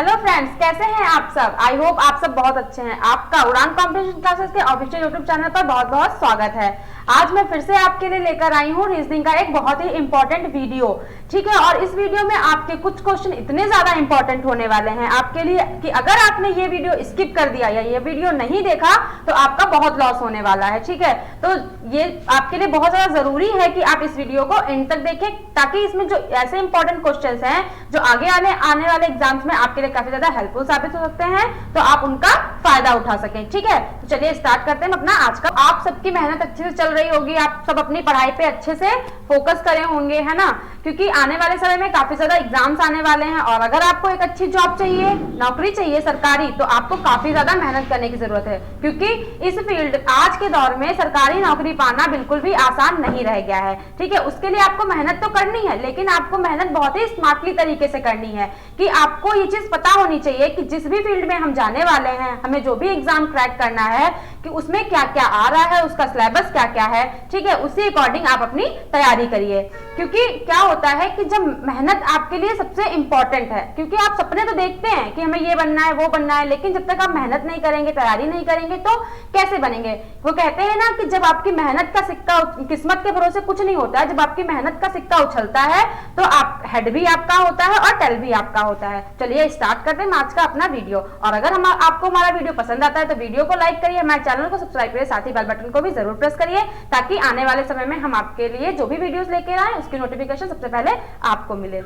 Hello friends, कैसे हैं आप सब। आई होप आप सब बहुत अच्छे हैं। आपका उड़ान कॉम्पिटिशन क्लासेस के ऑफिशियल यूट्यूब चैनल पर बहुत बहुत स्वागत है। आज मैं फिर से आपके लिए लेकर आई हूँ रीजनिंग का एक बहुत ही इंपॉर्टेंट वीडियो। ठीक है, और इस वीडियो में आपके कुछ क्वेश्चन इतने ज्यादा इंपॉर्टेंट होने वाले हैं आपके लिए कि अगर आपने ये वीडियो स्किप कर दिया या ये वीडियो नहीं देखा तो आपका बहुत लॉस होने वाला है। ठीक है, तो ये आपके लिए बहुत ज्यादा जरूरी है कि आप इस वीडियो को एंड तक देखें, ताकि इसमें जो ऐसे इंपॉर्टेंट क्वेश्चन हैं जो आगे आने वाले एग्जाम्स में आपके लिए काफी ज्यादा हेल्पफुल साबित हो सकते हैं, तो आप उनका फायदा उठा सकें। ठीक है, तो चलिए स्टार्ट करते हैं अपना आज का। आप सबकी मेहनत अच्छे से चल रही होगी, आप सब अपनी पढ़ाई पे अच्छे से फोकस करे होंगे, है ना, क्योंकि आने वाले समय में काफी ज्यादा एग्जाम्स आने वाले हैं और अगर आपको एक अच्छी जॉब चाहिए, नौकरी चाहिए सरकारी, तो आपको काफी ज्यादा मेहनत करने की जरूरत है, क्योंकि इस फील्ड आज के दौर में सरकारी नौकरी पाना बिल्कुल भी आसान नहीं रह गया है। ठीक है, उसके लिए आपको मेहनत तो करनी है, लेकिन आपको मेहनत बहुत ही स्मार्टली तरीके से करनी है कि आपको ये चीज पता होनी चाहिए कि जिस भी फील्ड में हम जाने वाले हैं, हमें जो भी एग्जाम क्रैक करना है कि उसमें क्या क्या आ रहा है, उसका सिलेबस क्या क्या है। ठीक है, उसी अकॉर्डिंग आप अपनी तैयारी करिए, क्योंकि क्या होता है कि जब मेहनत आपके लिए सबसे इंपॉर्टेंट है, क्योंकि आप सपने तो देखते हैं कि हमें ये बनना है वो बनना है, लेकिन जब तक आप मेहनत नहीं करेंगे, तैयारी नहीं करेंगे तो कैसे बनेंगे। वो कहते हैं ना कि जब आपकी मेहनत का सिक्का, किस्मत के भरोसे कुछ नहीं होता है, जब आपकी मेहनत का सिक्का उछलता है तो आप हेड भी आपका होता है और टेल भी आपका होता है। चलिए स्टार्ट करते हैं आज का अपना वीडियो, और अगर आपको हमारा वीडियो पसंद आता है तो वीडियो को लाइक करिए, हमारे चैनल को सब्सक्राइब करिए, साथ ही बेल बटन को भी जरूर प्रेस करिए, ताकि आने वाले समय में हम आपके लिए जो भी वीडियोस लेकर आए उसकी नोटिफिकेशन सबसे पहले आपको मिले।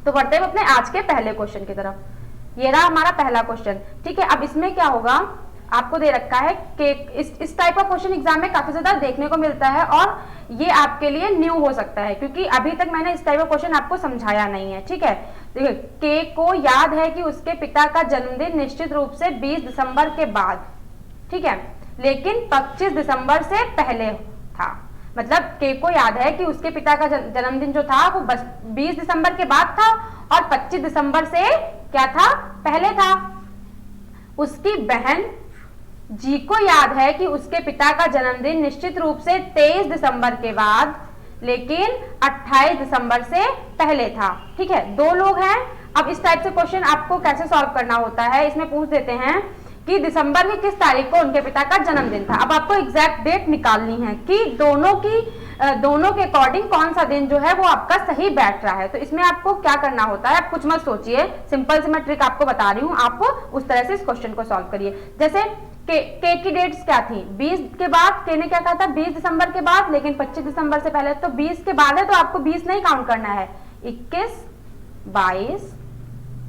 तो बढ़ते हैं अपने आज के पहले क्वेश्चन की तरफ। ये रहा हमारा पहला क्वेश्चन। ठीक है, अब इसमें क्या होगा, आपको दे रखा है कि इस टाइप का क्वेश्चन एग्जाम में काफी ज्यादा देखने को मिलता है और ये आपके लिए न्यू हो सकता है, क्योंकि अभी तक मैंने इस टाइप का क्वेश्चन आपको समझाया नहीं है। ठीक है, देखिए, के को याद है कि उसके पिता का जन्मदिन निश्चित रूप से 20 दिसंबर के बाद, ठीक है, लेकिन 25 दिसंबर से पहले था। मतलब के को याद है कि उसके पिता का जन्मदिन जो था वो बस 20 दिसंबर के बाद था और 25 दिसंबर से क्या था, पहले था। उसकी बहन जी को याद है कि उसके पिता का जन्मदिन निश्चित रूप से 23 दिसंबर के बाद, लेकिन 28 दिसंबर से पहले था। ठीक है, दो लोग हैं। अब इस टाइप से क्वेश्चन आपको कैसे सॉल्व करना होता है, इसमें पूछ देते हैं कि दिसंबर की किस तारीख को उनके पिता का जन्मदिन था। अब आपको एग्जैक्ट डेट निकालनी है कि दोनों के अकॉर्डिंग कौन सा दिन जो है वो आपका सही बैठ रहा है। तो इसमें आपको क्या करना होता है, आप कुछ मत सोचिए, सिंपल सी मैं ट्रिक आपको बता रही हूँ, आप उस तरह से इस क्वेश्चन को सॉल्व करिए। जैसे के की डेट्स क्या थी, 20 के बाद, के ने क्या कहा था 20 दिसंबर के बाद, लेकिन 25 दिसंबर से पहले, तो 20 के बाद है तो आपको 20 नहीं काउंट करना है, 21, 22,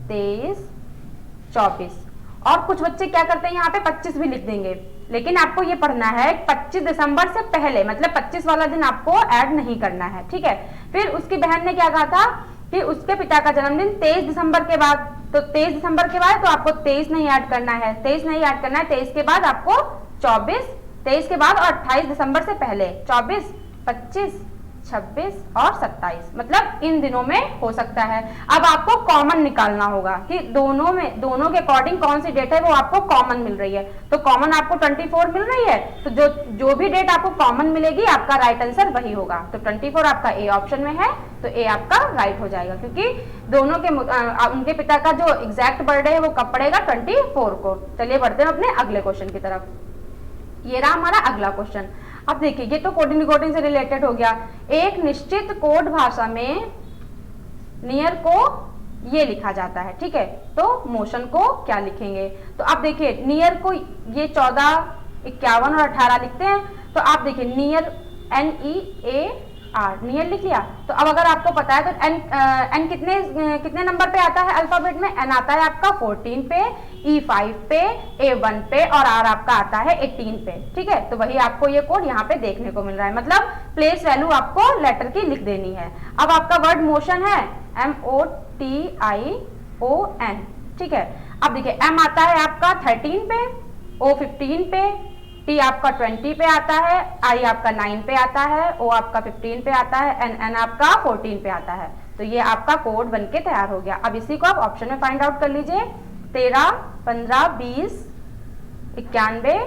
23, 24। और कुछ बच्चे क्या करते हैं, यहाँ पे 25 भी लिख देंगे, लेकिन आपको ये पढ़ना है 25 दिसंबर से पहले, मतलब 25 वाला दिन आपको ऐड नहीं करना है। ठीक है, फिर उसकी बहन ने क्या कहा था कि उसके पिता का जन्मदिन 23 दिसंबर के बाद, तो 23 दिसंबर के बाद तो आपको 23 नहीं ऐड करना है, 23 नहीं ऐड करना है, 23 के बाद आपको 24, 23 के बाद और 28 दिसंबर से पहले 24, 25, 26 और 27, मतलब इन दिनों में हो सकता है। अब आपको कॉमन निकालना होगा कि दोनों के अकॉर्डिंग कौन सी डेट है वो आपको कॉमन मिल रही है। तो कॉमन आपको 24 मिल रही है, तो जो भी डेट आपको कॉमन मिलेगी आपका राइट आंसर वही होगा। तो 24 आपका ए ऑप्शन में है, तो ए आपका राइट हो जाएगा, क्योंकि दोनों के उनके पिता का जो एग्जैक्ट बर्थडे है वो कब पड़ेगा, 24 को। चलिए बढ़ते हैं अपने अगले क्वेश्चन की तरफ। ये रहा हमारा अगला क्वेश्चन। अब देखिए, ये तो कोडिंग रिकॉर्डिंग से रिलेटेड हो गया। एक निश्चित कोड भाषा में नियर को ये लिखा जाता है, ठीक है, तो मोशन को क्या लिखेंगे। तो आप देखिए, नियर को ये 14, 51 और 18 लिखते हैं। तो आप देखिए, नियर NEAR, नियर लिख लिया। तो अब अगर आपको पता है तो एन कितने नंबर पे आता है अल्फाबेट में, एन आता है आपका 14 पे, E 5 पे, A 1 पे और R आपका आता है 18 पे। ठीक है, तो वही आपको ये कोड यहाँ पे देखने को मिल रहा है, मतलब प्लेस वैल्यू आपको लेटर की लिख देनी है। अब आपका वर्ड मोशन है MOTION, ठीक है। अब देखिए, M आता है आपका 13 पे, O 15 पे, T आपका 20 पे आता है, I आपका 9 पे आता है, O आपका 15 पे आता है, N आपका 14 पे आता है। तो ये आपका कोड बनके तैयार हो गया। अब इसी को आप ऑप्शन में फाइंड आउट कर लीजिए। 13, 15, 20, 91,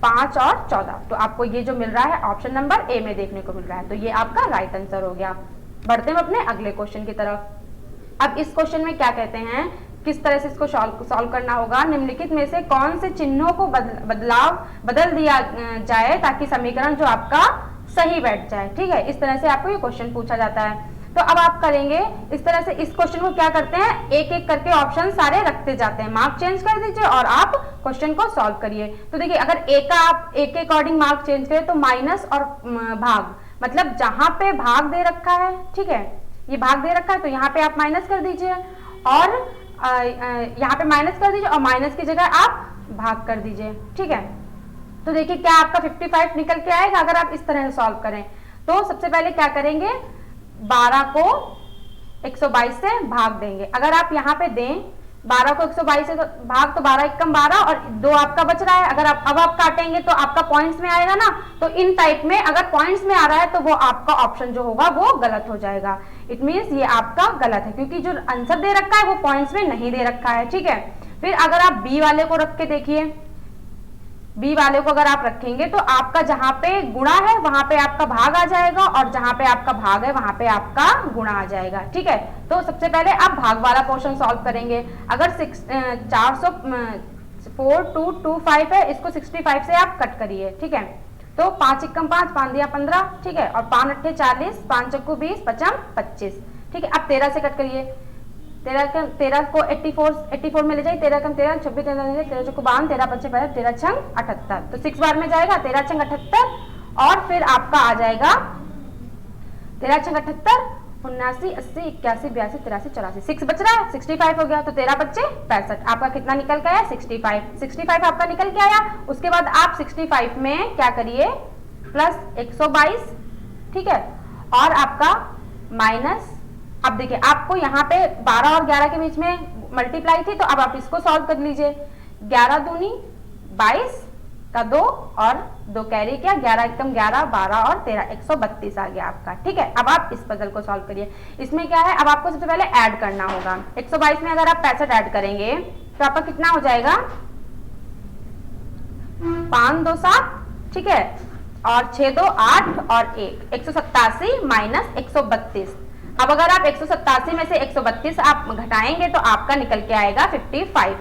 5 और 14। तो आपको ये जो मिल रहा है ऑप्शन नंबर ए में देखने को मिल रहा है, तो ये आपका राइट आंसर हो गया। बढ़ते हैं अपने अगले क्वेश्चन की तरफ। अब इस क्वेश्चन में क्या कहते हैं किस तरह से इसको सॉल्व करना होगा। निम्नलिखित में से कौन से चिन्हों को बदल दिया जाए ताकि समीकरण जो आपका सही बैठ जाए। ठीक है, इस तरह से आपको ये क्वेश्चन पूछा जाता है। तो अब आप करेंगे इस तरह से, इस क्वेश्चन को क्या करते हैं, एक एक करके ऑप्शन सारे रखते जाते हैं, मार्क चेंज कर दीजिए और आप क्वेश्चन को सॉल्व करिए। तो देखिए, अगर एक का आप एक के अकॉर्डिंग मार्क चेंज करें तो माइनस और भाग, मतलब जहां पे भाग दे रखा है, ठीक है, ये भाग दे रखा है तो यहाँ पे आप माइनस कर दीजिए और यहाँ पे माइनस कर दीजिए और माइनस की जगह आप भाग कर दीजिए। ठीक है, तो देखिए क्या आपका 55 निकल के आएगा अगर आप इस तरह से सॉल्व करें। तो सबसे पहले क्या करेंगे, 12 को 122 से भाग देंगे। अगर आप यहाँ पे दें 12 को 122 से तो भाग, तो 12 एकम 12 और 2 आपका बच रहा है। अगर आप अब आप काटेंगे तो आपका पॉइंट्स में आएगा ना, तो इन टाइप में अगर पॉइंट्स में आ रहा है तो वो आपका ऑप्शन जो होगा वो गलत हो जाएगा। इट मीन्स ये आपका गलत है क्योंकि जो आंसर दे रखा है वो पॉइंट्स में नहीं दे रखा है। ठीक है, फिर अगर आप बी वाले को रख के देखिए, बी वाले को अगर आप रखेंगे तो आपका जहां पे गुणा है वहां पे आपका भाग आ जाएगा और जहां पे आपका भाग है वहां पे आपका गुणा आ जाएगा। ठीक है, तो सबसे पहले आप भाग वाला पोर्शन सॉल्व करेंगे। अगर 4225 है, इसको 65 से आप कट करिए। ठीक है, तो 5 एकम 5, 5 दिया 15, ठीक है, और 5 अट्ठे 40, 5 चक्कू 20, 5 25। ठीक है, अब 13 से कट करिए। 13 को 84 में ले जाइए, 13 कम 13, 26 13 चौको 52, 13 पच्चे 13 छंग 78, तो 6 बार में जाएगा 13 छंग 78 और फिर आपका आ जाएगा 13 छंग 78, 79, 80, 81, 82, 83, 84, 6 बच रहा है, 65 हो गया, तो 13 बच्चे 65। आपका कितना निकल के आया, 65 आपका निकल के आया। उसके बाद आप 65 में क्या करिए, प्लस 122, ठीक है, और आपका माइनस, अब देखिए आपको यहाँ पे 12 और 11 के बीच में मल्टीप्लाई थी, तो अब आप इसको सॉल्व कर लीजिए। 11 दूनी 22 का 2 और 2 कैरी किया, 11 एकम 11, 12 और 13, 132 आ गया आपका। ठीक है, अब आप इस पजल को सॉल्व करिए। इसमें क्या है, अब आपको सबसे पहले ऐड करना होगा। 122 में अगर आप 65 ऐड करेंगे तो आपका कितना हो जाएगा, 5 2 7, ठीक है, और 6 2 8 और 1, 187 माइनस 132। अब अगर आप 187 में से 132 आप घटाएंगे तो आपका निकल के आएगा 55।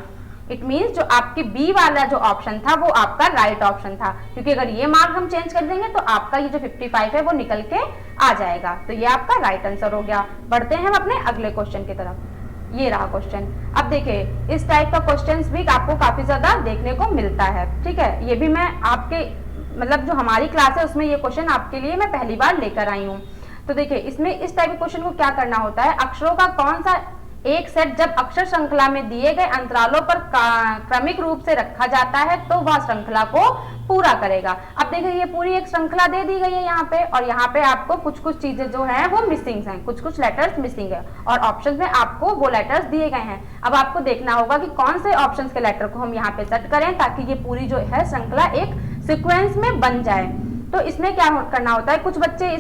इट मींस जो आपके बी वाला जो ऑप्शन था वो आपका राइट ऑप्शन था, क्योंकि अगर ये मार्क हम चेंज कर देंगे तो आपका ये जो 55 है वो निकल के आ जाएगा। तो ये आपका राइट आंसर हो गया। बढ़ते हैं हम अपने अगले क्वेश्चन की तरफ। ये रहा क्वेश्चन। अब देखिए इस टाइप का क्वेश्चन भी आपको काफी ज्यादा देखने को मिलता है। ठीक है, ये भी मैं आपके मतलब जो हमारी क्लास है उसमें ये क्वेश्चन आपके लिए मैं पहली बार लेकर आई हूँ। तो देखिए इसमें इस टाइप के क्वेश्चन को क्या करना होता है, अक्षरों का कौन सा एक सेट जब अक्षर श्रृंखला में दिए गए अंतरालों पर क्रमिक रूप से रखा जाता है तो वह श्रृंखला को पूरा करेगा। अब देखिए ये पूरी एक श्रृंखला दे दी गई है यहाँ पे, और यहाँ पे आपको कुछ कुछ चीजें जो है वो मिसिंग हैं, कुछ कुछ लेटर्स मिसिंग है और ऑप्शंस में आपको वो लेटर्स दिए गए हैं। अब आपको देखना होगा कि कौन से ऑप्शंस के लेटर को हम यहाँ पे सेट करें ताकि ये पूरी जो है श्रृंखला एक सीक्वेंस में बन जाए। तो इसमें क्या करना होता है, कुछ बच्चे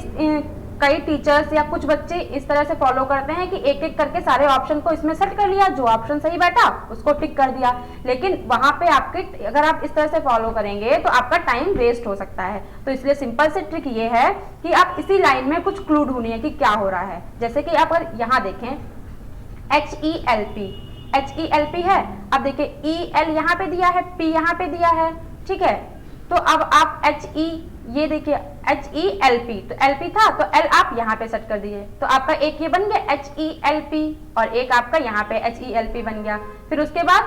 कई टीचर्स या कुछ बच्चे इस तरह से फॉलो करते हैं कि एक एक करके सारे ऑप्शन को इसमें सेट कर लिया, जो ऑप्शन सही बैठा उसको टिक कर दिया। लेकिन वहां पे आपके अगर आप इस तरह से फॉलो करेंगे तो आपका टाइम वेस्ट हो सकता है। तो इसलिए सिंपल से ट्रिक ये है कि आप इसी लाइन में कुछ क्लू ढूंढिए कि क्या हो रहा है। जैसे कि आप अगर यहाँ देखें HELP है, अब देखिए EL यहाँ पे दिया है, P यहाँ पे दिया है, ठीक है, तो अब आप ये देखिए HELP, तो LP था तो L आप यहाँ पे सेट कर दिए, तो आपका एक ये बन गया HELP और एक आपका यहाँ पे HELP बन गया। फिर उसके बाद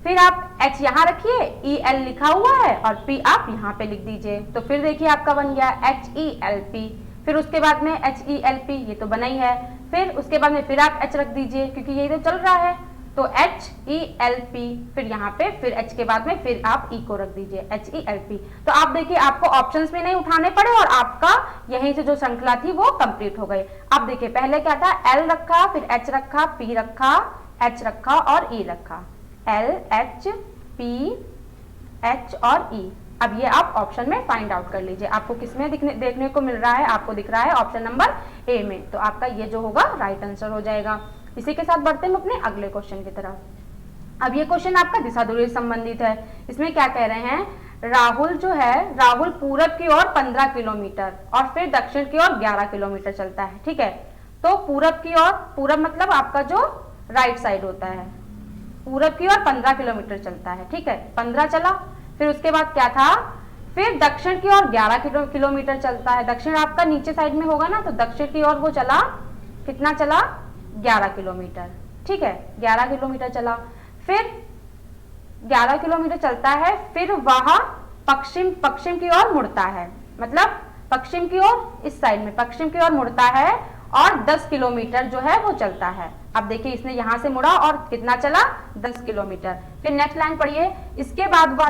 फिर आप H यहाँ रखिए, EL लिखा हुआ है और P आप यहाँ पे लिख दीजिए, तो फिर देखिए आपका बन गया HELP। फिर उसके बाद में HELP ये तो बना ही है, फिर उसके बाद में फिर आप H रख दीजिए क्योंकि ये तो चल रहा है, तो HELP, फिर यहाँ पे फिर H के बाद में फिर आप E को रख दीजिए HELP। तो आप देखिए आपको ऑप्शंस में नहीं उठाने पड़े और आपका यहीं से जो श्रृंखला थी वो कंप्लीट हो गई। अब देखिए पहले क्या था, L रखा, फिर H रखा, P रखा, H रखा और E रखा, L H P H और E। अब ये आप ऑप्शन में फाइंड आउट कर लीजिए, आपको किसमें देखने को मिल रहा है, आपको दिख रहा है ऑप्शन नंबर A में, तो आपका ये जो होगा राइट आंसर हो जाएगा। इसी के साथ बढ़ते हैं अपने अगले क्वेश्चन की तरफ। अब ये क्वेश्चन आपका दिशा दूरी से संबंधित है। इसमें क्या कह रहे हैं, राहुल पूरब की ओर 15 किलोमीटर और फिर दक्षिण की ओर 11 किलोमीटर चलता है। ठीक है, तो पूरब की ओर, पूरब मतलब आपका जो राइट साइड होता है, पूरब की ओर 15 किलोमीटर चलता है, ठीक है, 15 चला। फिर उसके बाद क्या था, फिर दक्षिण की ओर 11 किलोमीटर चलता है। दक्षिण आपका नीचे साइड में होगा ना, तो दक्षिण की ओर वो चला, कितना चला, 11 किलोमीटर, ठीक है, 11 किलोमीटर चला। फिर 11 किलोमीटर चलता है, फिर वह पश्चिम की ओर मुड़ता है, मतलब पश्चिम की ओर, इस साइड में पश्चिम की ओर मुड़ता है और 10 किलोमीटर जो है वो चलता है। अब देखिए इसने यहां से मुड़ा और कितना चला, 10 किलोमीटर। फिर नेक्स्ट लाइन पढ़िए, इसके बाद वह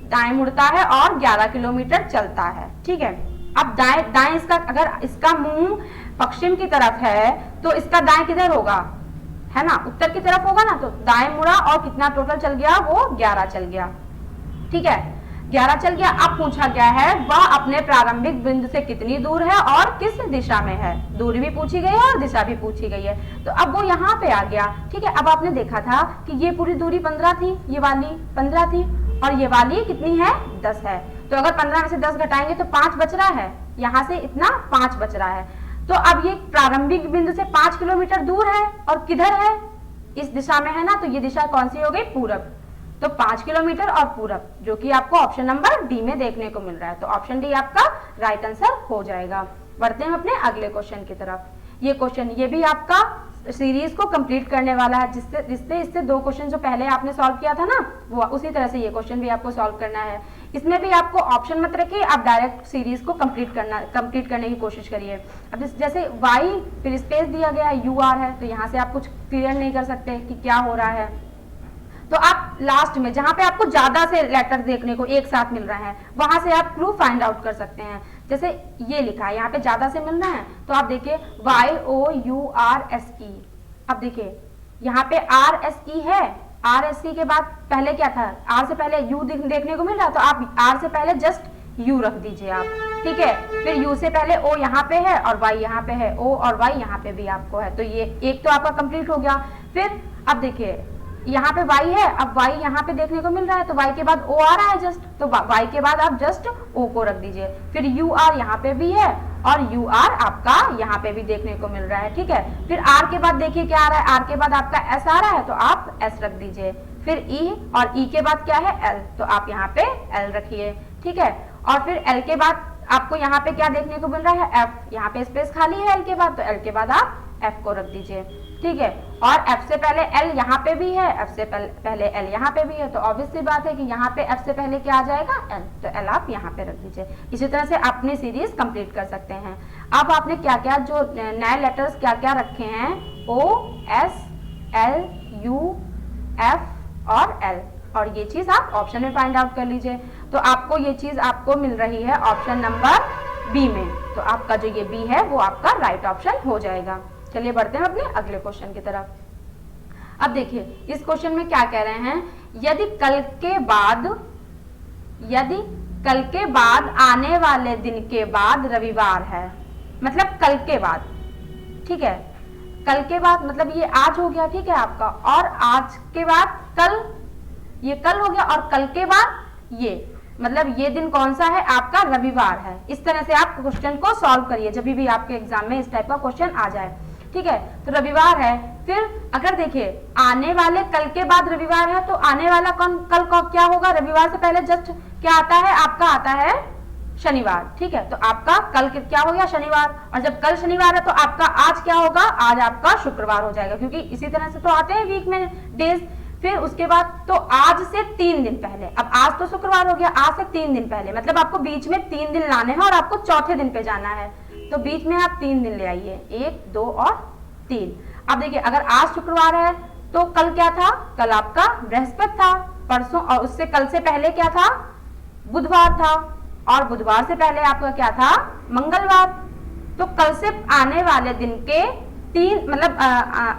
दाएं मुड़ता है और 11 किलोमीटर चलता है, ठीक है। अब दाएं इसका, अगर इसका मुंह पश्चिम की तरफ है तो इसका दाएं किधर होगा, है ना, उत्तर की तरफ होगा ना, तो दाएं मुड़ा और कितना टोटल चल गया, वो 11 चल गया, ठीक है, 11 चल गया। अब पूछा गया है वह अपने प्रारंभिक बिंदु से कितनी दूर है और किस दिशा में है, दूरी भी पूछी गई है और दिशा भी पूछी गई है। तो अब वो यहाँ पे आ गया, ठीक है। अब आपने देखा था कि ये पूरी दूरी 15 थी, ये वाली 15 थी और ये वाली कितनी है, 10 है। तो अगर 15 में से 10 घटाएंगे तो 5 बच रहा है, यहाँ से इतना 5 बच रहा है। तो अब ये प्रारंभिक बिंदु से 5 किलोमीटर दूर है और किधर है, इस दिशा में है ना, तो ये दिशा कौन सी हो गई, पूरब। तो 5 किलोमीटर और पूरब, जो कि आपको ऑप्शन नंबर डी में देखने को मिल रहा है। तो ऑप्शन डी आपका राइट आंसर हो जाएगा। बढ़ते हैं अपने अगले क्वेश्चन की तरफ। ये क्वेश्चन, ये भी आपका सीरीज को कंप्लीट करने वाला है, जिससे इससे 2 क्वेश्चन जो पहले आपने सॉल्व किया था ना, वो उसी तरह से ये क्वेश्चन भी आपको सॉल्व करना है। इसमें भी आपको ऑप्शन मत रखिए, आप डायरेक्ट सीरीज को कंप्लीट करने की कोशिश करिए। अब जैसे y फिर स्पेस दिया गया है, UR है, तो यहाँ से आप कुछ क्लियर नहीं कर सकते कि क्या हो रहा है। तो आप लास्ट में जहां पे आपको ज्यादा से लेटर देखने को एक साथ मिल रहा है, वहां से आप क्लू फाइंड आउट कर सकते हैं। जैसे ये लिखा है, यहाँ पे ज्यादा से मिल रहा है, तो आप देखिए YOURSE। अब देखिए यहाँ पे RSE है, RSE के बाद पहले क्या था, R से पहले U देखने को मिल रहा है, तो आप R से पहले जस्ट U रख दीजिए आप, ठीक है। फिर U से पहले O यहाँ पे है और Y यहाँ पे है, O और Y यहाँ पे भी आपको है, तो ये एक तो आपका कंप्लीट हो गया। फिर अब देखिए यहाँ पे y है, अब y यहाँ पे देखने को मिल रहा है, तो y के बाद o आ रहा है जस्ट, तो y के बाद आप जस्ट o को रख दीजिए। फिर ur यहाँ पे भी है और ur आपका यहाँ पे भी देखने को मिल रहा है, ठीक है। फिर r के बाद देखिए क्या आ रहा है, r के बाद आपका s आ रहा है, तो आप s रख दीजिए। फिर e, और e के बाद क्या है, l, तो आप यहाँ पे l रखिए, ठीक है। और फिर l के बाद आपको यहाँ पे क्या देखने को मिल रहा है, f, यहाँ पे स्पेस खाली है l के बाद, तो l के बाद आप f को रख दीजिए, ठीक है। और f से पहले l यहाँ पे भी है, f से पहले l यहाँ पे भी है, तो ऑब्वियस सी बात है कि यहाँ पे f से पहले क्या आ जाएगा, l, तो l आप यहाँ पे रख दीजिए। इसी तरह से अपनी सीरीज कंप्लीट कर सकते हैं। अब आपने क्या क्या जो नए लेटर्स क्या क्या रखे हैं, O, S, L, U, F और L, और ये चीज आप ऑप्शन में फाइंड आउट कर लीजिए। तो आपको ये चीज आपको मिल रही है ऑप्शन नंबर बी में, तो आपका जो ये बी है वो आपका राइट ऑप्शन हो जाएगा। चलिए बढ़ते हैं अपने अगले क्वेश्चन की तरफ। अब देखिए इस क्वेश्चन में क्या कह रहे हैं, यदि कल के बाद आने वाले दिन के बाद रविवार है, मतलब कल के बाद, ठीक है, कल के बाद मतलब ये आज हो गया, ठीक है आपका, और आज के बाद कल, ये कल हो गया, और कल के बाद ये, मतलब ये दिन कौन सा है आपका, रविवार है। इस तरह से आप क्वेश्चन को सॉल्व करिए जब भी आपके एग्जाम में इस टाइप का क्वेश्चन आ जाए, ठीक है। तो रविवार है, फिर अगर देखिए आने वाले कल के बाद रविवार है, तो आने वाला कल को क्या होगा, रविवार से पहले जस्ट क्या आता है आपका, आता है शनिवार, ठीक है। तो आपका कल क्या हो गया, शनिवार, और जब कल शनिवार है तो आपका आज क्या होगा, आज आपका शुक्रवार हो जाएगा, क्योंकि इसी तरह से तो आते हैं वीक में डेज। फिर उसके बाद तो आज से 3 दिन पहले, अब आज तो शुक्रवार हो गया, आज से 3 दिन पहले, मतलब आपको बीच में 3 दिन लाने हैं और आपको चौथे दिन पे जाना है, तो बीच में आप 3 दिन ले आइए, 1, 2 और 3। अब देखिए अगर आज शुक्रवार है तो कल क्या था, कल आपका बृहस्पति था, परसों, और उससे कल से पहले क्या था, बुधवार था, और बुधवार से पहले आपका क्या था, मंगलवार। तो कल से आने वाले दिन के 3, मतलब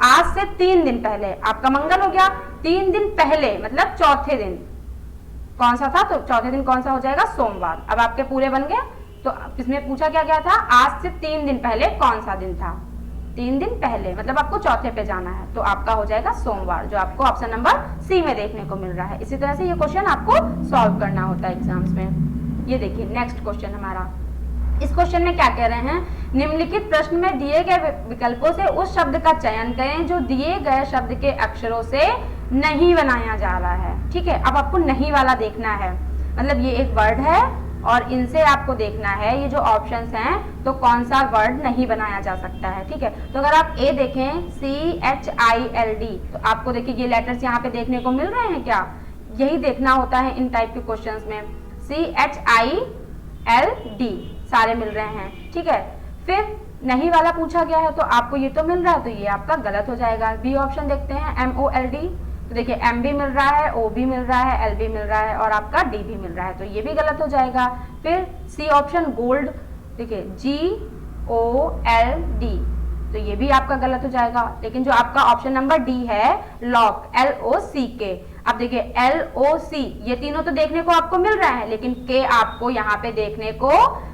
आज से 3 दिन पहले आपका मंगल हो गया, 3 दिन पहले मतलब चौथे दिन कौन सा था, तो चौथे दिन कौन सा हो जाएगा, सोमवार। अब आपके पूरे बन गए। तो इसमें पूछा क्या गया था, आज से 3 दिन पहले कौन सा दिन था, 3 दिन पहले, मतलब आपको चौथे पे जाना है, तो आपका हो जाएगा सोमवार, जो आपको ऑप्शन नंबर सी में देखने को मिल रहा है। इसी तरह से ये क्वेश्चन आपको सॉल्व करना होता है एग्जाम्स में। ये देखिए नेक्स्ट क्वेश्चन हमारा, इस क्वेश्चन में क्या कह रहे हैं, निम्नलिखित प्रश्न में दिए गए विकल्पों से उस शब्द का चयन करें जो दिए गए शब्द के अक्षरों से नहीं बनाया जा रहा है। ठीक है, अब आपको नहीं वाला देखना है, मतलब ये एक वर्ड है और इनसे आपको देखना है ये जो ऑप्शंस हैं तो कौन सा वर्ड नहीं बनाया जा सकता है। ठीक है, तो अगर आप ए देखें CHILD, तो आपको देखिए ये लेटर्स यहाँ पे देखने को मिल रहे हैं क्या, यही देखना होता है इन टाइप के क्वेश्चंस में, CHILD सारे मिल रहे हैं। ठीक है, फिर नहीं वाला पूछा गया है तो आपको ये तो मिल रहा है, तो ये आपका गलत हो जाएगा। बी ऑप्शन देखते हैं MOLD, तो देखिए M भी मिल रहा है, O भी मिल रहा है, L भी मिल रहा है और आपका D भी मिल रहा है, तो ये भी गलत हो जाएगा। फिर सी ऑप्शन गोल्ड, देखिए GOLD, तो ये भी आपका गलत हो जाएगा। लेकिन जो आपका ऑप्शन नंबर डी है लॉक, LOCK, अब देखिए LOC, ये तीनों तो देखने को आपको मिल रहा है लेकिन के आपको यहाँ पे देखने को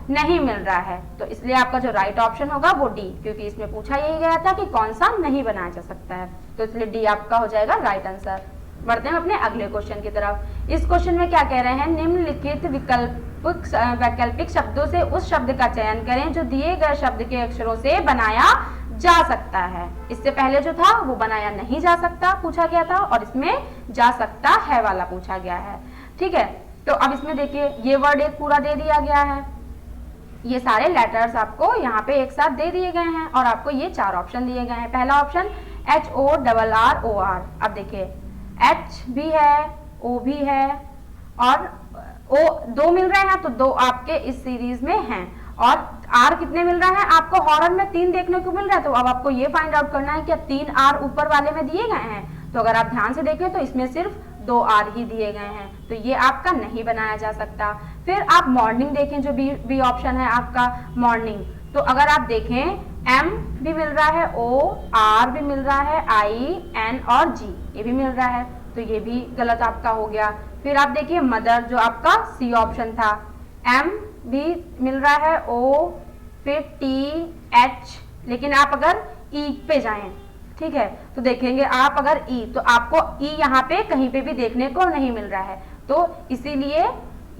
नहीं मिल रहा है, तो इसलिए आपका जो राइट ऑप्शन होगा वो डी, क्योंकि इसमें पूछा यही गया था कि कौन सा नहीं बनाया जा सकता है, तो इसलिए डी आपका हो जाएगा राइट आंसर। बढ़ते हैं अपने अगले क्वेश्चन की तरफ। इस क्वेश्चन में क्या कह रहे हैं, निम्नलिखित वैकल्पिक शब्दों से उस शब्द का चयन करें जो दिए गए शब्द के अक्षरों से बनाया जा सकता है। इससे पहले जो था वो बनाया नहीं जा सकता पूछा गया था और इसमें जा सकता है वाला पूछा गया है। ठीक है, तो अब इसमें देखिए ये वर्ड एक पूरा दे दिया गया है, ये सारे लेटर्स आपको यहाँ पे एक साथ दे दिए गए हैं और आपको ये 4 ऑप्शन दिए गए हैं। पहला ऑप्शन HORROR, अब देखिए H भी है, O भी है और O 2 मिल रहे हैं, तो 2 आपके इस सीरीज में हैं और R कितने मिल रहा है आपको, हॉरर में 3 देखने को मिल रहा है, तो अब आपको ये फाइंड आउट करना है कि 3 R ऊपर वाले में दिए गए हैं, तो अगर आप ध्यान से देखें तो इसमें सिर्फ 2 R ही दिए गए हैं, तो ये आपका नहीं बनाया जा सकता। फिर आप मॉर्निंग देखें, जो बी ऑप्शन है आपका मॉर्निंग, तो अगर आप देखें M भी मिल रहा है, O R भी मिल रहा है, I N और G ये भी मिल रहा है, तो ये भी गलत आपका हो गया। फिर आप देखिए मदर, जो आपका C ऑप्शन था, M भी मिल रहा है, O फिर T H, लेकिन आप अगर E पे जाएं, ठीक है, तो देखेंगे आप अगर E, तो आपको E यहाँ पे कहीं पे भी देखने को नहीं मिल रहा है, तो इसीलिए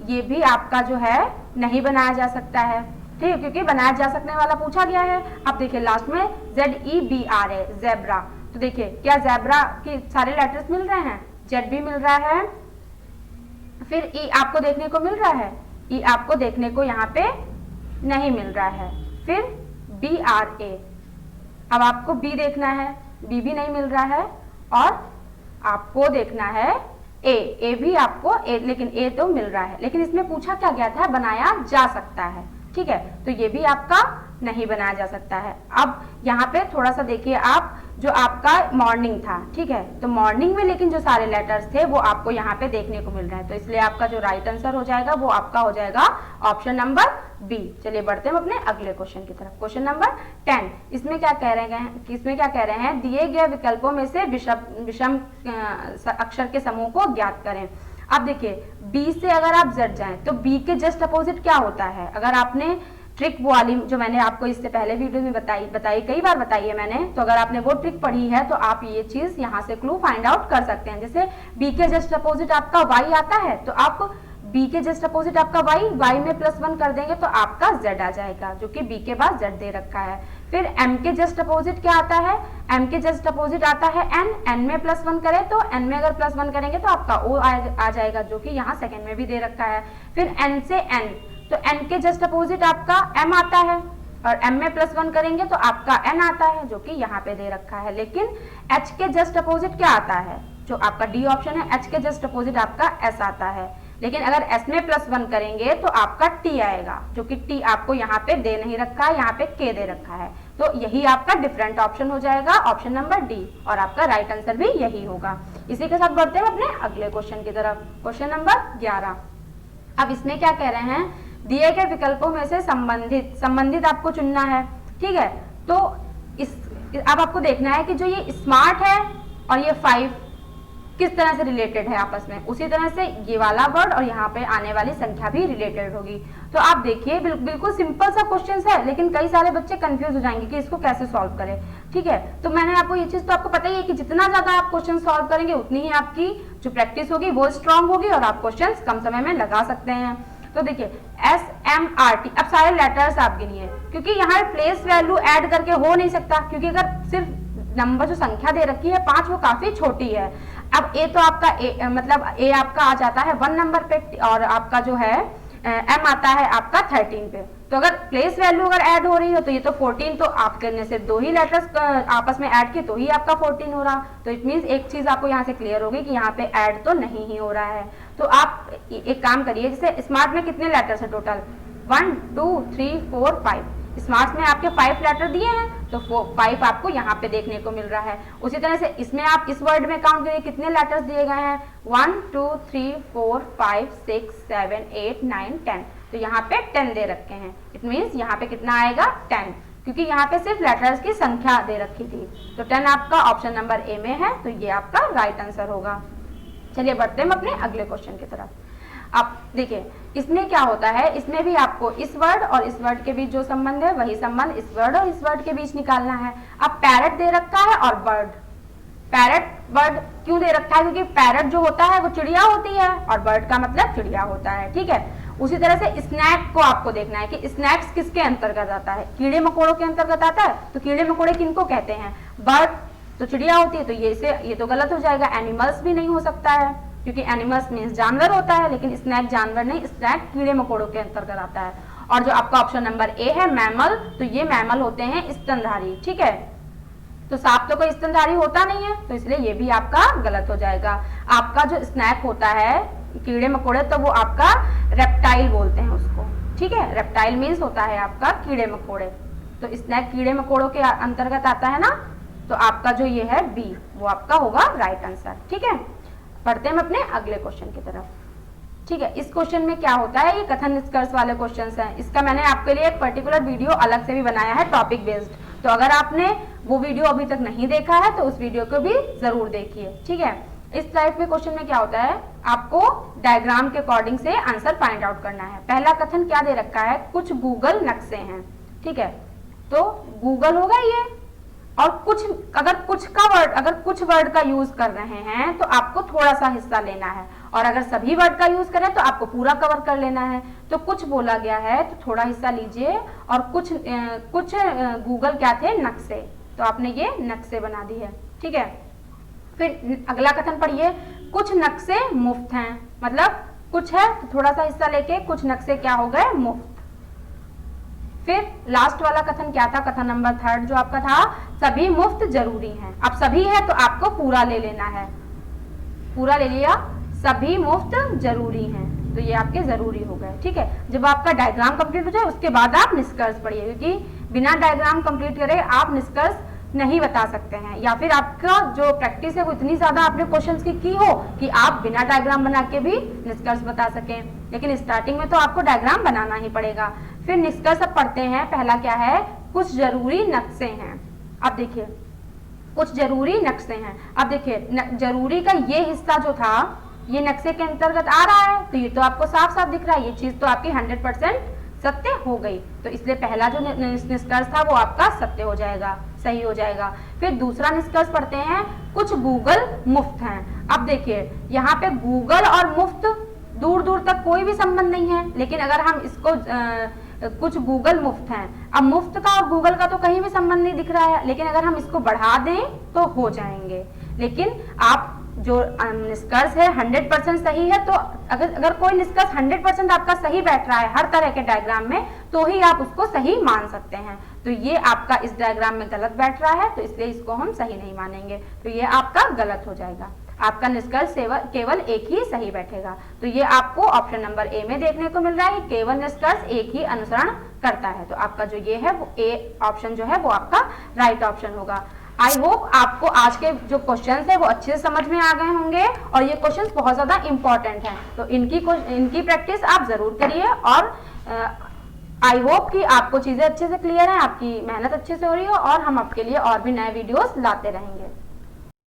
ये भी आपका जो है नहीं बनाया जा सकता है। ठीक है, क्योंकि बनाया जा सकने वाला पूछा गया है। अब देखिए लास्ट में ZEBRA है, ज़ेब्रा, तो देखिए क्या ज़ेब्रा के सारे लेटर्स मिल रहे हैं, Z भी मिल रहा है, फिर E आपको देखने को मिल रहा है, E आपको देखने को यहाँ पे नहीं मिल रहा है, फिर BRA, अब आपको B देखना है, B भी नहीं मिल रहा है और आपको देखना है A भी आपको लेकिन A तो मिल रहा है, लेकिन इसमें पूछा क्या गया था, बनाया जा सकता है। ठीक है, तो ये भी आपका नहीं बनाया जा सकता है। अब यहाँ पे थोड़ा सा देखिए आप, जो आपका मॉर्निंग था, ठीक है, तो मॉर्निंग में लेकिन जो सारे लेटर्स थे वो आपको यहाँ पे देखने को मिल रहे हैं, तो इसलिए आपका जो राइट आंसर हो जाएगा वो आपका हो जाएगा ऑप्शन नंबर बी। चलिए बढ़ते हैं अपने अगले क्वेश्चन की तरफ। क्वेश्चन नंबर 10, इसमें क्या कह रहे हैं, दिए गए विकल्पों में से विषम अक्षर के समूह को ज्ञात करें। अब देखिए बी से अगर आप Z जाएं तो बी के जस्ट अपोजिट क्या होता है, अगर आपने ट्रिक वाली जो मैंने आपको इससे पहले वीडियो में बताई कई बार बताई है मैंने, तो अगर आपने वो ट्रिक पढ़ी है तो आप ये चीज यहाँ से क्लू फाइंड आउट कर सकते हैं। जैसे बी के जस्ट अपोजिट आपका Y आता है, तो आप बी के जस्ट अपोजिट आपका Y में +1 कर देंगे तो आपका Z आ जाएगा, जो कि बी के बाद Z दे रखा है। फिर M के जस्ट अपोजिट क्या आता है, M के जस्ट अपोजिट आता है N में +1 करें तो N में अगर +1 करेंगे तो आपका O आ जाएगा, जो कि यहाँ सेकेंड में भी दे रखा है। फिर N से N, तो N के जस्ट अपोजिट आपका M आता है और M में +1 करेंगे तो आपका N आता है, जो कि यहाँ पे दे रखा है। लेकिन H के जस्ट अपोजिट क्या आता है, जो आपका डी ऑप्शन है, H के जस्ट अपोजिट आपका S आता है, लेकिन अगर S में +1 करेंगे तो आपका T आएगा, जो कि T आपको यहाँ पे दे नहीं रखा है, यहाँ पे K दे रखा है, तो यही आपका डिफरेंट ऑप्शन हो जाएगा, ऑप्शन नंबर डी, और आपका राइट आंसर भी यही होगा। इसी के साथ बढ़ते हैं अपने अगले क्वेश्चन की तरफ। क्वेश्चन नंबर 11, अब इसमें क्या कह रहे हैं, दिए गए विकल्पों में से संबंधित आपको चुनना है। ठीक है, तो अब आपको देखना है कि जो ये स्मार्ट है और ये 5 किस तरह से रिलेटेड है आपस में, उसी तरह से ये वाला वर्ड और यहाँ पे आने वाली संख्या भी रिलेटेड होगी। तो आप देखिए बिल्कुल सिंपल सा क्वेश्चन है, लेकिन कई सारे बच्चे कंफ्यूज हो जाएंगे कि इसको कैसे सॉल्व करें। ठीक है, तो मैंने आपको ये चीज तो आपको पता ही है कि जितना ज्यादा आप क्वेश्चन सॉल्व करेंगे उतनी ही आपकी जो प्रैक्टिस होगी वो स्ट्रांग होगी और आप क्वेश्चन कम समय में लगा सकते हैं। तो देखिए MRT। अब सारे लेटर्स आप गिनिए, क्योंकि यहाँ प्लेस वैल्यू ऐड करके हो नहीं सकता, क्योंकि अगर सिर्फ नंबर जो संख्या दे रखी है 5 वो काफी छोटी है। अब ए तो आपका मतलब ए आपका आ जाता है 1 नंबर पे, और आपका जो है M आता है आपका 13 पे। तो अगर प्लेस वैल्यू अगर ऐड हो रही हो तो ये तो 14, तो आप करने से 2 ही लेटर्स आपस में ऐड किए तो ही आपका 14 हो रहा। तो इट मीन्स एक चीज आपको यहाँ से क्लियर होगी कि यहाँ पे ऐड तो नहीं ही हो रहा है। तो आप एक काम करिए, जैसे स्मार्ट में कितने लेटर्स है टोटल, 1 2 3 4 5। स्मार्ट में आपके 5 लेटर दिए हैं, तो 5 आपको यहाँ पे देखने को मिल रहा है। उसी तरह से इसमें आप इस वर्ड में काउंट करिए कितने लेटर्स दिए गए हैं, 1 2 3 4 5 6 7 8 9 10। तो यहाँ पे 10 दे रखे हैं। इट मीन्स यहाँ पे कितना आएगा 10, क्योंकि यहाँ पे सिर्फ लेटर्स की संख्या दे रखी थी। तो 10 आपका ऑप्शन नंबर ए में है, तो ये आपका राइट आंसर होगा। चलिए बढ़ते हैं अपने अगले क्वेश्चन की तरफ। अब देखिए इसमें क्या होता है, इसमें भी आपको इस वर्ड और इस वर्ड के बीच जो संबंध है वही संबंध इस वर्ड और इस वर्ड के बीच निकालना है। अब पैरट दे रखा है और बर्ड, पैरट वर्ड क्यों दे रखा है, क्योंकि पैरट जो होता है वो चिड़िया होती है और बर्ड का मतलब चिड़िया होता है, ठीक है। उसी तरह से स्नैक को आपको देखना है कि स्नैक्स किसके अंतर्गत आता है, कीड़े मकोड़ों के अंतर्गत आता है। तो कीड़े मकोड़े किनको कहते हैं, बर्ड तो चिड़िया होती है, तो ये तो गलत हो जाएगा। एनिमल्स भी नहीं हो सकता है, क्योंकि एनिमल्स मीन्स जानवर होता है, लेकिन स्नैक जानवर नहीं, स्नैक कीड़े मकोड़ों के अंतर्गत आता है। और जो आपका ऑप्शन नंबर ए है मैमल, तो ये मैमल होते हैं स्तनधारी, ठीक है। तो सांप तो कोई स्तनधारी होता नहीं है, तो इसलिए ये भी आपका गलत हो जाएगा। आपका जो स्नैक होता है कीड़े मकोड़े, तो वो आपका रेप्टाइल बोलते हैं उसको, ठीक है। रेप्टाइल मीन्स होता है आपका कीड़े मकोड़े, तो स्नैक कीड़े मकोड़ों के अंतर्गत आता है ना। तो आपका जो ये है बी, वो आपका होगा राइट आंसर, ठीक है। पढ़ते हैं हम अपने अगले क्वेश्चन की तरफ, ठीक है। इस क्वेश्चन में क्या होता है, ये कथन निष्कर्ष वाले क्वेश्चंस हैं। इसका मैंने आपके लिए एक पर्टिकुलर वीडियो अलग से भी बनाया है टॉपिक बेस्ड, तो अगर आपने वो वीडियो अभी तक नहीं देखा है तो उस वीडियो को भी जरूर देखिए, ठीक है। इस टाइप के क्वेश्चन में क्या होता है, आपको डायग्राम के अकॉर्डिंग से आंसर फाइंड आउट करना है। पहला कथन क्या दे रखा है, कुछ गूगल नक्शे हैं, ठीक है। तो गूगल होगा ये, और कुछ अगर कुछ वर्ड का यूज कर रहे हैं तो आपको थोड़ा सा हिस्सा लेना है, और अगर सभी वर्ड का यूज करें तो आपको पूरा कवर कर लेना है। तो कुछ बोला गया है तो थोड़ा हिस्सा लीजिए, और कुछ गूगल क्या थे, नक्शे, तो आपने ये नक्शे बना दी है, ठीक है। फिर अगला कथन पढ़िए, कुछ नक्शे मुफ्त हैं, मतलब कुछ है तो थोड़ा सा हिस्सा लेके कुछ नक्शे क्या हो गए, मुफ्त। फिर लास्ट वाला कथन क्या था, कथन नंबर 3 जो आपका था, सभी मुफ्त जरूरी हैं। अब सभी है तो आपको पूरा ले लेना है, पूरा ले लिया, सभी मुफ्त जरूरी हैं, तो ये आपके जरूरी हो गए, ठीक है। जब आपका डायग्राम कंप्लीट हो जाए उसके बाद आप निष्कर्ष पढ़िए, क्योंकि बिना डायग्राम कंप्लीट करे आप निष्कर्ष नहीं बता सकते हैं, या फिर आपका जो प्रैक्टिस है वो इतनी ज्यादा आपने क्वेश्चंस की हो कि आप बिना डायग्राम बना के भी निष्कर्ष बता सकें। लेकिन स्टार्टिंग में तो आपको डायग्राम बनाना ही पड़ेगा। फिर निष्कर्ष अब पढ़ते हैं। पहला क्या है, कुछ जरूरी नक्शे हैं। अब देखिए कुछ जरूरी नक्शे हैं। अब देखिए जरूरी का ये हिस्सा जो था ये नक्शे के अंतर्गत आ रहा है, तो ये तो आपको साफ साफ दिख रहा है, ये चीज तो आपकी 100% सत्य हो गई। तो इसलिए पहला जो निष्कर्ष था वो आपका सत्य हो जाएगा, सही हो जाएगा। फिर दूसरा निष्कर्ष पढ़ते हैं, कुछ गूगल मुफ्त हैं। अब देखिए यहाँ पे गूगल और मुफ्त दूर दूर तक कोई भी संबंध नहीं है, लेकिन अगर हम इसको कुछ गूगल मुफ्त हैं, अब मुफ्त का और गूगल का तो कहीं भी संबंध नहीं दिख रहा है, लेकिन अगर हम इसको बढ़ा दें तो हो जाएंगे। लेकिन आप जो निष्कर्ष है 100% सही है, तो अगर कोई निष्कर्ष 100% आपका सही बैठ रहा है हर तरह के डायग्राम में, तो ही आप उसको सही मान सकते हैं। तो ये आपका इस डायग्राम में गलत बैठ रहा है, तो इसलिए इसको हम सही नहीं मानेंगे, तो ये आपका गलत हो जाएगा। आपका निष्कर्ष केवल एक ही सही बैठेगा। तो ये आपको ऑप्शन नंबर ए में देखने को मिल रहा है, केवल निष्कर्ष एक ही अनुसरण करता है। तो आपका जो ये है वो ए ऑप्शन जो है वो आपका राइट ऑप्शन होगा। आई होप आपको आज के जो क्वेश्चंस है वो अच्छे से समझ में आ गए होंगे, और ये क्वेश्चंस बहुत ज्यादा इंपॉर्टेंट हैं, तो इनकी प्रैक्टिस आप जरूर करिए। और आई होप कि आपको चीजें अच्छे से क्लियर हैं, आपकी मेहनत अच्छे से हो रही हो, और हम आपके लिए और भी नए वीडियोस लाते रहेंगे।